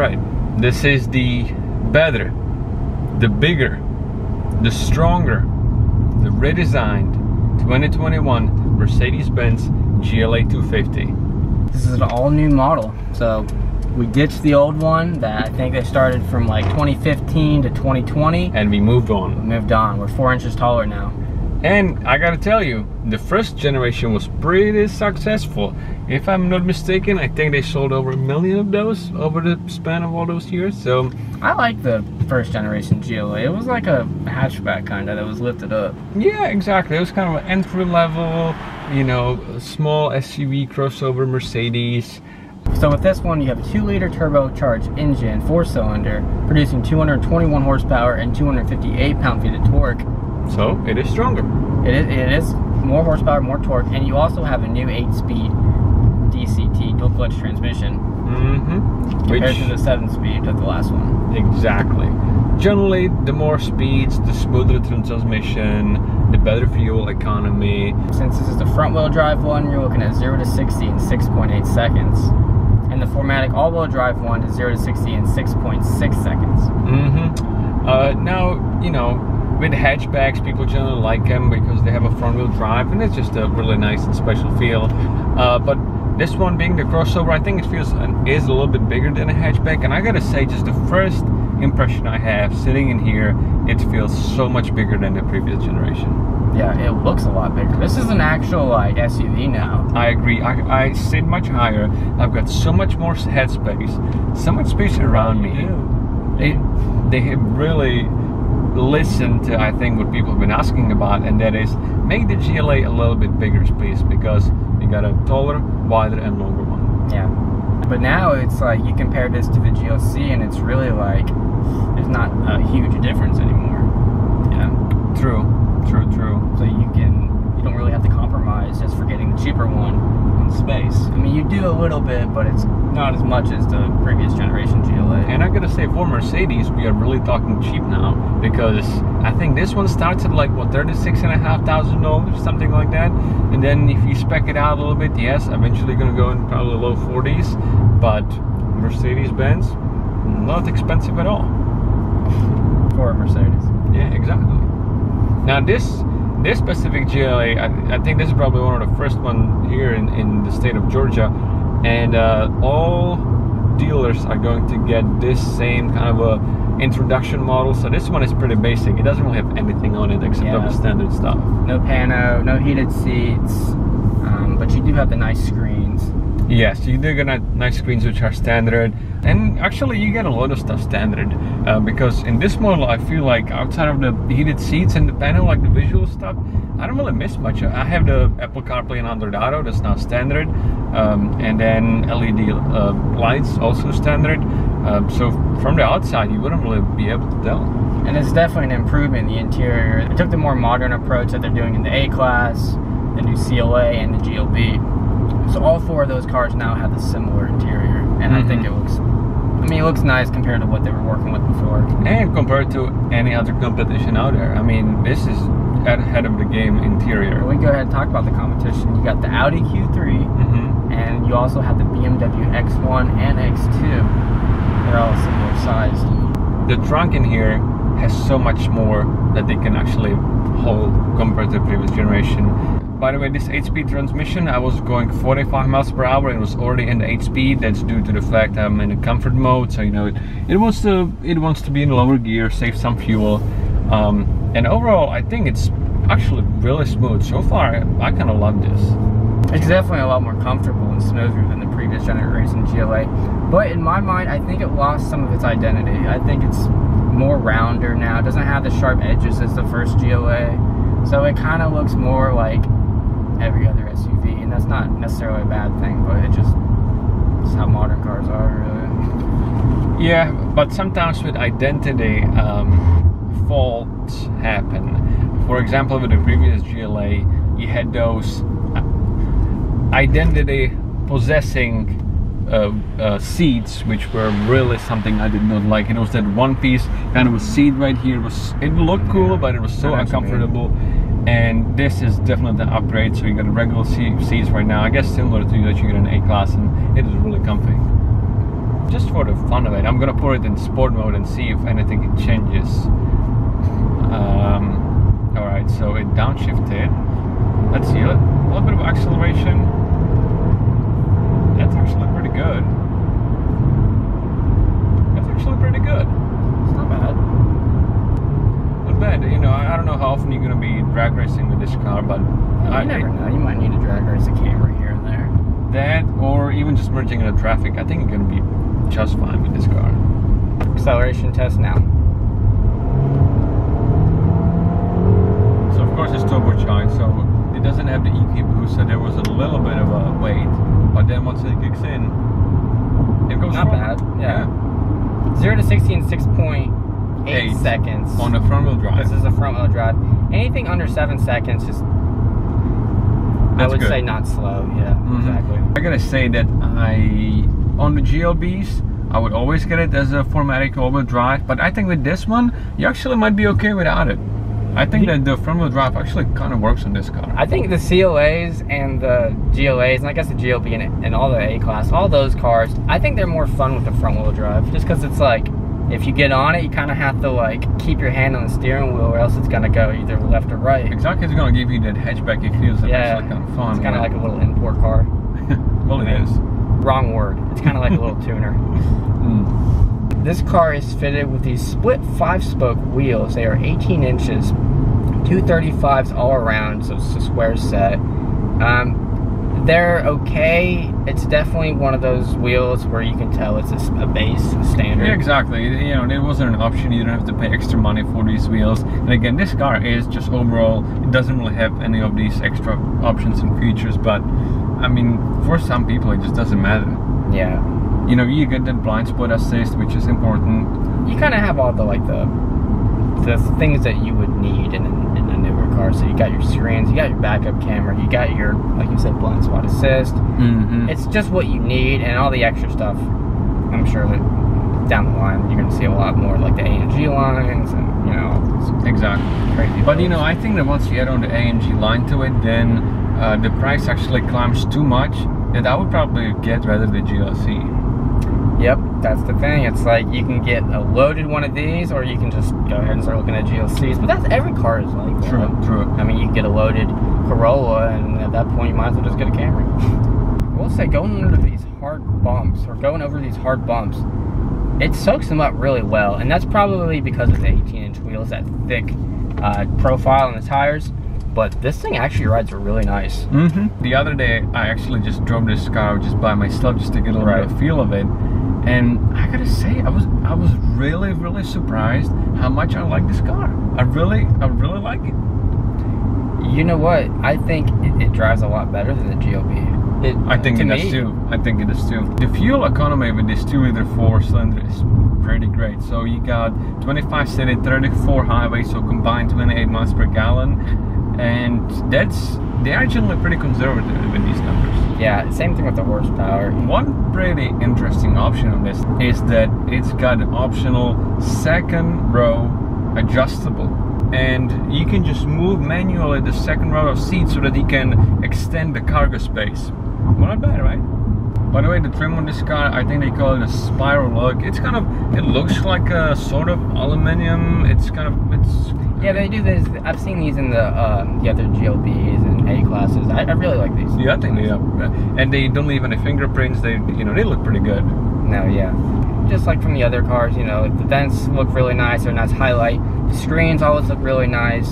right, this is the better, the bigger, the stronger, the redesigned 2021 Mercedes-Benz GLA 250. This is an all-new model, so we ditched the old one that I think they started from like 2015 to 2020. And we moved on. We moved on. We're 4 inches taller now. And I gotta tell you, the first generation was pretty successful. If I'm not mistaken, I think they sold over 1 million of those over the span of all those years. So I like the first generation GLA. It was like a hatchback kind of that was lifted up. yeah, exactly. It was kind of an entry level, you know, small SUV crossover Mercedes. So with this one, you have a 2-liter turbocharged engine, 4-cylinder, producing 221 horsepower and 258 pound-feet of torque. So it is stronger. It is more horsepower, more torque, and you also have a new 8-speed DCT, dual clutch transmission, compared to the 7-speed of the last one. Exactly. Generally, the more speeds, the smoother the transmission, the better fuel economy. Since this is the front-wheel drive one, you're looking at 0 to 60 in 6.8 seconds. And the 4MATIC all-wheel drive one is 0 to 60 in 6.6 seconds. Now, you know, with hatchbacks, people generally like them because they have a front-wheel drive, and it's just a really nice and special feel. But this one being the crossover, I think it is a little bit bigger than a hatchback. And I gotta say, just the first impression I have sitting in here, it feels so much bigger than the previous generation. Yeah, it looks a lot bigger. This is an actual like SUV now. I agree. I sit much higher. I've got so much more headspace, so much space around me. They have really listened to, I think, what people have been asking about, and that is make the GLA a little bit bigger, please, because you got a taller, wider, and longer one. Yeah. But now it's like you compare this to the GLC, and it's really like there's not a huge difference anymore. Yeah. True. So you don't really have to compromise just for getting the cheaper one in space. I mean, you do a little bit, but it's not as much as the previous generation GLA. And I gotta say, for Mercedes, we are really talking cheap now, because I think this one starts at like, what, $36,500, something like that. And then if you spec it out a little bit, yes, eventually gonna go in probably low 40s, but Mercedes-Benz, not expensive at all. For a Mercedes. Yeah, exactly. Now this specific GLA, I think this is probably one of the first one here in the state of Georgia, and all dealers are going to get this same kind of a introduction model. So this one is pretty basic. It doesn't really have anything on it except of the standard stuff. No pano, no heated seats, but you do have the nice screens. Yes, you do get nice screens which are standard, and actually you get a lot of stuff standard, because in this model I feel like outside of the heated seats and the panel, like the visual stuff, I don't really miss much. I have the Apple CarPlay and Android Auto, that's now standard, and then LED lights also standard, so from the outside you wouldn't really be able to tell. And it's definitely an improvement in the interior. They took the more modern approach that they're doing in the A-Class, the new CLA, and the GLB. So all 4 of those cars now have a similar interior, and I think it looks nice compared to what they were working with before. And compared to any other competition out there. I mean, this is ahead of the game interior. We can go ahead and talk about the competition. You got the Audi Q3, and you also have the BMW X1 and X2. They're all similar sized. The trunk in here has so much more that they can actually hold compared to the previous generation. By the way, this 8-speed transmission, I was going 45 miles per hour and it was already in the 8-speed. That's due to the fact I'm in a comfort mode, so you know it wants to be in lower gear, save some fuel, and overall I think it's actually really smooth so far. I kind of love this. It's definitely a lot more comfortable and smoother than the previous generation GLA, but in my mind I think it lost some of its identity. I think it's more rounder now. It doesn't have the sharp edges as the first GLA, so it kind of looks more like every other SUV, and that's not necessarily a bad thing, but it's how modern cars are, really. Yeah, but sometimes with identity, faults happen. For example, with the previous GLA, you had those identity possessing seats, which were really something I did not like. It was that one piece kind of a seat right here. It looked cool, but it was so uncomfortable. And this is definitely the upgrade. So you got a regular seats right now, I guess similar to that you get an A-Class, and it is really comfy. just for the fun of it. I'm gonna put it in sport mode and see if anything changes. Alright, so it downshifted. Let's see, a little bit of acceleration. That's actually pretty good. That's actually pretty good. It's not bad. Not bad. You know, I don't know how often you're gonna be drag racing with this car, but You never know. You might need to drag race a camera here and there. that, or even just merging into traffic, I think you're gonna be just fine with this car. Acceleration test now. So of course it's turbocharged, so it doesn't have the EQ boost, so there was a little bit of a wait, but then once it kicks in, it goes Not forward. bad. Yeah. 0 to 60 in 6.8 8 seconds. on the front wheel drive. This is a front wheel drive. Anything under 7 seconds is, I would say, not slow. Yeah, exactly. I gotta say that on the GLBs, I would always get it as a 4MATIC all-wheel drive, but I think with this one, you actually might be okay without it. I think that the front wheel drive actually kind of works on this car. I think the CLAs and the GLAs, and I guess the GLB and all the A-Class, all those cars, I think they're more fun with the front wheel drive, just because it's like, if you get on it, you kind of have to like keep your hand on the steering wheel, or else it's gonna go either left or right. Exactly, it's gonna give you that hatchbacky feel. That's actually kind of fun. It's kind of like a little import car. Well, it is. Wrong word. It's kind of like a little tuner. This car is fitted with these split 5-spoke wheels. They are 18 inches, 235s all around, so it's a square set. They're okay. It's definitely one of those wheels where you can tell it's a base, a standard. Yeah, exactly. You know, it wasn't an option. You don't have to pay extra money for these wheels. And again, this car is just overall, it doesn't really have any of these extra options and features, but I mean, for some people, it just doesn't matter. Yeah. You know, you get that blind spot assist, which is important. You kind of have all the the things that you would need in a newer car. So you got your screens, you got your backup camera, you got your, like you said, blind spot assist. It's just what you need, and all the extra stuff. I'm sure that down the line you're going to see a lot more, like the AMG lines, and you know, exactly crazy. But you know, I think that once you add on the AMG line to it, then the price actually climbs too much that I would probably get rather the GLC. Yep, that's the thing. It's like you can get a loaded one of these, or you can just go ahead and start looking at GLCs. But that's every car is like that. True. I mean, you can get a loaded Corolla, and at that point, you might as well just get a Camry. I will say, going under these hard bumps, or going over these hard bumps, it soaks them up really well, and that's probably because of the 18-inch wheels, that thick profile on the tires. But this thing actually rides really nice. The other day, I actually just drove this car just by myself, just to get a little bit of feel of it. And I gotta say, I was really surprised how much I like this car. I really like it. You know what? I think it drives a lot better than the GLB. I think it does too. I think it does too. The fuel economy with this 2-liter 4-cylinder is pretty great. So you got 25 city, 34 highway, so combined 28 miles per gallon. And they are generally pretty conservative with these numbers. Yeah, same thing with the horsepower. One pretty interesting option on this is that it's got an optional second row adjustable, and you can just move manually the second row of seats so that you can extend the cargo space. Well, not bad, right? By the way, the trim on this car, I think they call it a spiral look. It looks like a sort of aluminum. Yeah, they do this. I've seen these in the other GLBs and A classes. I really like these. Yeah, I think they are. And they don't leave any fingerprints. They look pretty good. No, yeah. Just like from the other cars, you know, the vents look really nice. They're a nice highlight. The screens always look really nice.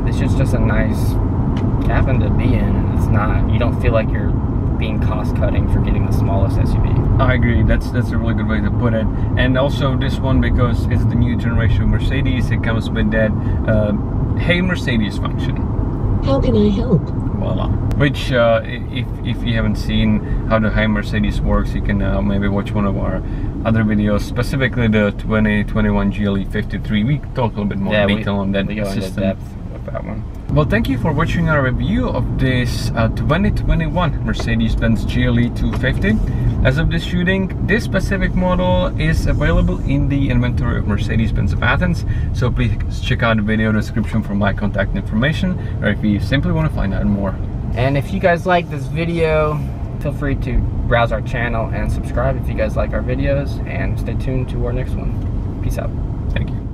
It's just a nice cabin to be in, and it's not. You don't feel like you're being cost cutting for getting the smallest SUV. I agree. That's a really good way to put it. And also this one, because it's the new generation of Mercedes, it comes with that Hey Mercedes function. How can I help? Voila. Which if you haven't seen how the Hey Mercedes works, you can maybe watch one of our other videos, specifically the 2021 GLE 53. We talk a little bit more detail on that go system. into depth with that one. Well, thank you for watching our review of this 2021 Mercedes-Benz GLE 250. As of this shooting, this specific model is available in the inventory of Mercedes-Benz of Athens, so please check out the video description for my contact information, or if you simply want to find out more. And if you guys like this video, feel free to browse our channel and subscribe if you guys like our videos, and stay tuned to our next one. Peace out. Thank you.